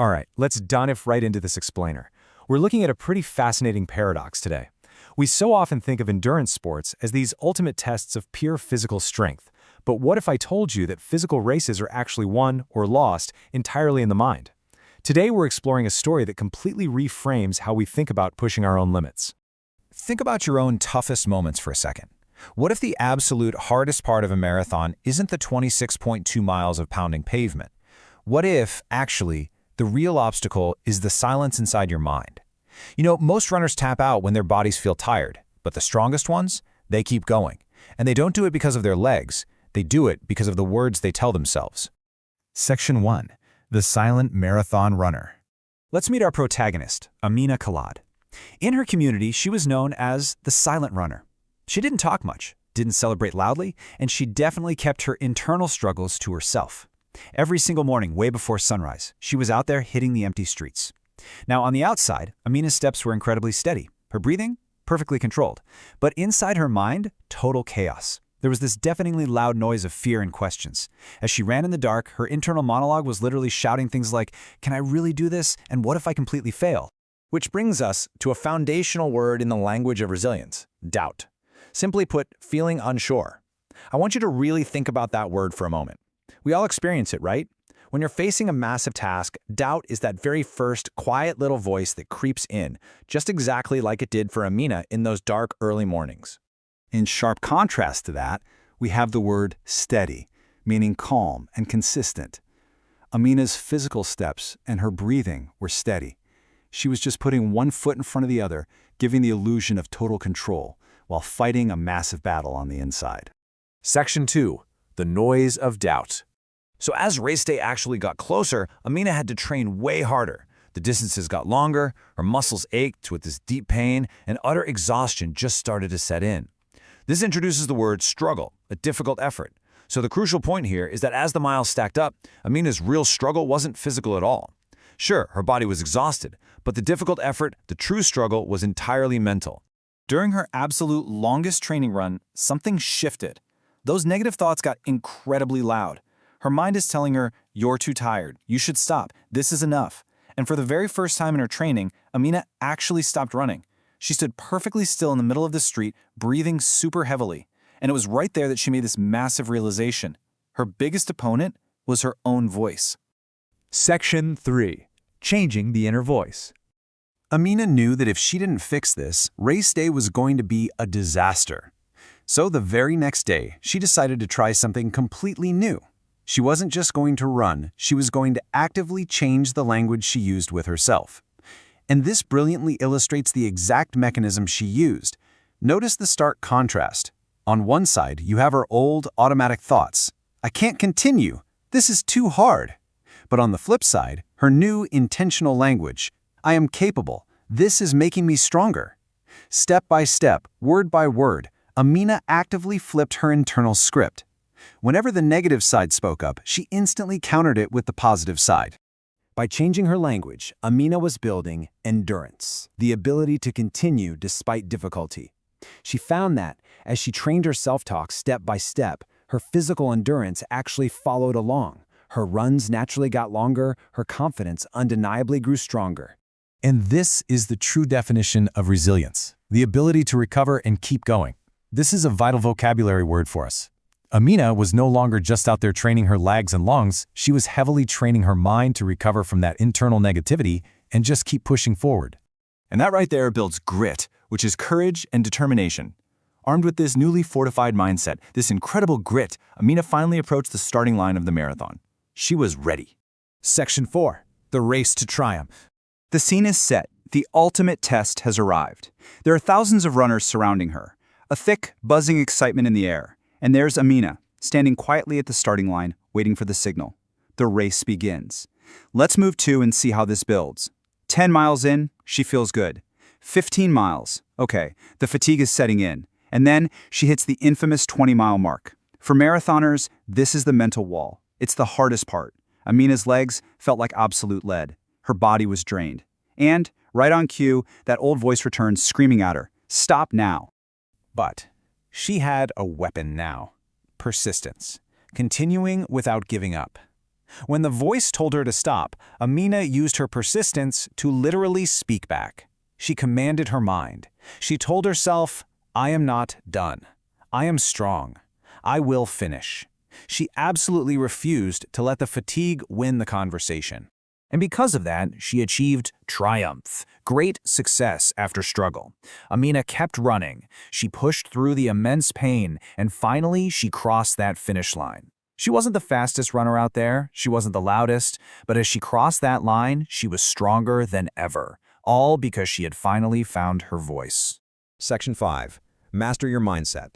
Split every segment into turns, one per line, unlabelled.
All right, let's dive right into this explainer. We're looking at a pretty fascinating paradox today. We so often think of endurance sports as these ultimate tests of pure physical strength. But what if I told you that physical races are actually won or lost entirely in the mind? Today we're exploring a story that completely reframes how we think about pushing our own limits.
Think about your own toughest moments for a second. What if the absolute hardest part of a marathon isn't the 26.2 miles of pounding pavement? What if, actually, the real obstacle is the silence inside your mind? You know, most runners tap out when their bodies feel tired, but the strongest ones, they keep going. And they don't do it because of their legs, they do it because of the words they tell themselves. Section 1. The Silent Marathon Runner.
Let's meet our protagonist, Amina Khalid. In her community, she was known as the silent runner. She didn't talk much, didn't celebrate loudly, and she definitely kept her internal struggles to herself. Every single morning, way before sunrise, she was out there hitting the empty streets. Now, on the outside, Amina's steps were incredibly steady. Her breathing, perfectly controlled. But inside her mind, total chaos. There was this deafeningly loud noise of fear and questions. As she ran in the dark, her internal monologue was literally shouting things like, "Can I really do this? And what if I completely fail?"
Which brings us to a foundational word in the language of resilience, doubt. Simply put, feeling unsure. I want you to really think about that word for a moment. We all experience it, right? When you're facing a massive task, doubt is that very first, quiet little voice that creeps in, just exactly like it did for Amina in those dark, early mornings.
In sharp contrast to that, we have the word steady, meaning calm and consistent. Amina's physical steps and her breathing were steady. She was just putting one foot in front of the other, giving the illusion of total control, while fighting a massive battle on the inside.
Section 2. The Noise of Doubt. So as race day actually got closer, Amina had to train way harder. The distances got longer, her muscles ached with this deep pain, and utter exhaustion just started to set in. This introduces the word struggle, a difficult effort. So the crucial point here is that as the miles stacked up, Amina's real struggle wasn't physical at all. Sure, her body was exhausted, but the difficult effort, the true struggle, was entirely mental.
During her absolute longest training run, something shifted. Those negative thoughts got incredibly loud. Her mind is telling her, "You're too tired. You should stop. This is enough." And for the very first time in her training, Amina actually stopped running. She stood perfectly still in the middle of the street, breathing super heavily. And it was right there that she made this massive realization. Her biggest opponent was her own voice.
Section 3. Changing the Inner Voice.
Amina knew that if she didn't fix this, race day was going to be a disaster. So the very next day, she decided to try something completely new. She wasn't just going to run, she was going to actively change the language she used with herself. And this brilliantly illustrates the exact mechanism she used. Notice the stark contrast. On one side, you have her old, automatic thoughts. "I can't continue. This is too hard." But on the flip side, her new, intentional language. "I am capable. This is making me stronger." Step by step, word by word, Amina actively flipped her internal script. Whenever the negative side spoke up, she instantly countered it with the positive side.
By changing her language, Amina was building endurance, the ability to continue despite difficulty. She found that, as she trained her self-talk step by step, her physical endurance actually followed along. Her runs naturally got longer, her confidence undeniably grew stronger.
And this is the true definition of resilience, the ability to recover and keep going. This is a vital vocabulary word for us. Amina was no longer just out there training her legs and lungs, she was heavily training her mind to recover from that internal negativity and just keep pushing forward.
And that right there builds grit, which is courage and determination. Armed with this newly fortified mindset, this incredible grit, Amina finally approached the starting line of the marathon. She was ready.
Section 4. The Race to Triumph.
The scene is set. The ultimate test has arrived. There are thousands of runners surrounding her. A thick, buzzing excitement in the air. And there's Amina, standing quietly at the starting line, waiting for the signal. The race begins. Let's move to and see how this builds. 10 miles in, she feels good. 15 miles. Okay, the fatigue is setting in. And then she hits the infamous 20-mile mark. For marathoners, this is the mental wall. It's the hardest part. Amina's legs felt like absolute lead. Her body was drained. And, right on cue, that old voice returns screaming at her, "Stop now."
But she had a weapon now. Persistence. Continuing without giving up.
When the voice told her to stop, Amina used her persistence to literally speak back. She commanded her mind. She told herself, I am not done. I am strong. I will finish. She absolutely refused to let the fatigue win the conversation. And because of that, she achieved triumph, great success after struggle. Amina kept running. She pushed through the immense pain, and finally she crossed that finish line. She wasn't the fastest runner out there, she wasn't the loudest, but as she crossed that line, she was stronger than ever, all because she had finally found her voice.
Section 5. Master your mindset.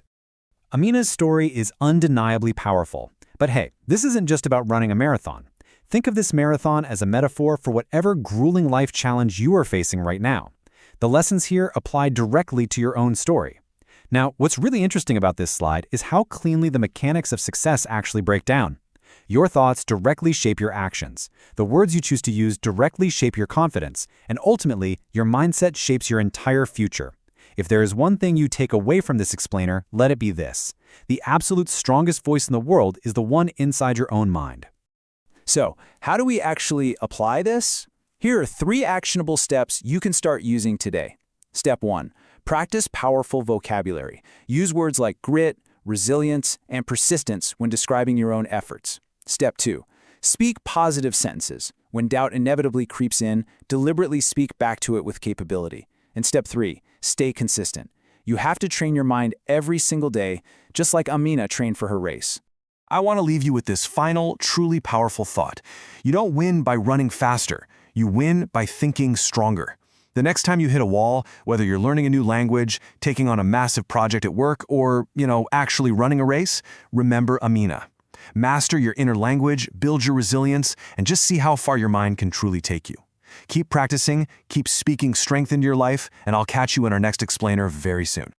Amina's story is undeniably powerful. But hey, this isn't just about running a marathon. Think of this marathon as a metaphor for whatever grueling life challenge you are facing right now. The lessons here apply directly to your own story. Now, what's really interesting about this slide is how cleanly the mechanics of success actually break down. Your thoughts directly shape your actions. The words you choose to use directly shape your confidence, and ultimately, your mindset shapes your entire future. If there is one thing you take away from this explainer, let it be this. The absolute strongest voice in the world is the one inside your own mind.
So, how do we actually apply this? Here are 3 actionable steps you can start using today. Step 1. Practice powerful vocabulary. Use words like grit, resilience, and persistence when describing your own efforts. Step 2. Speak positive sentences. When doubt inevitably creeps in, deliberately speak back to it with capability. And step 3. Stay consistent. You have to train your mind every single day, just like Amina trained for her race.
I want to leave you with this final, truly powerful thought. You don't win by running faster. You win by thinking stronger. The next time you hit a wall, whether you're learning a new language, taking on a massive project at work, or, actually running a race, remember Amina. Master your inner language, build your resilience, and just see how far your mind can truly take you. Keep practicing, keep speaking strength into your life, and I'll catch you in our next explainer very soon.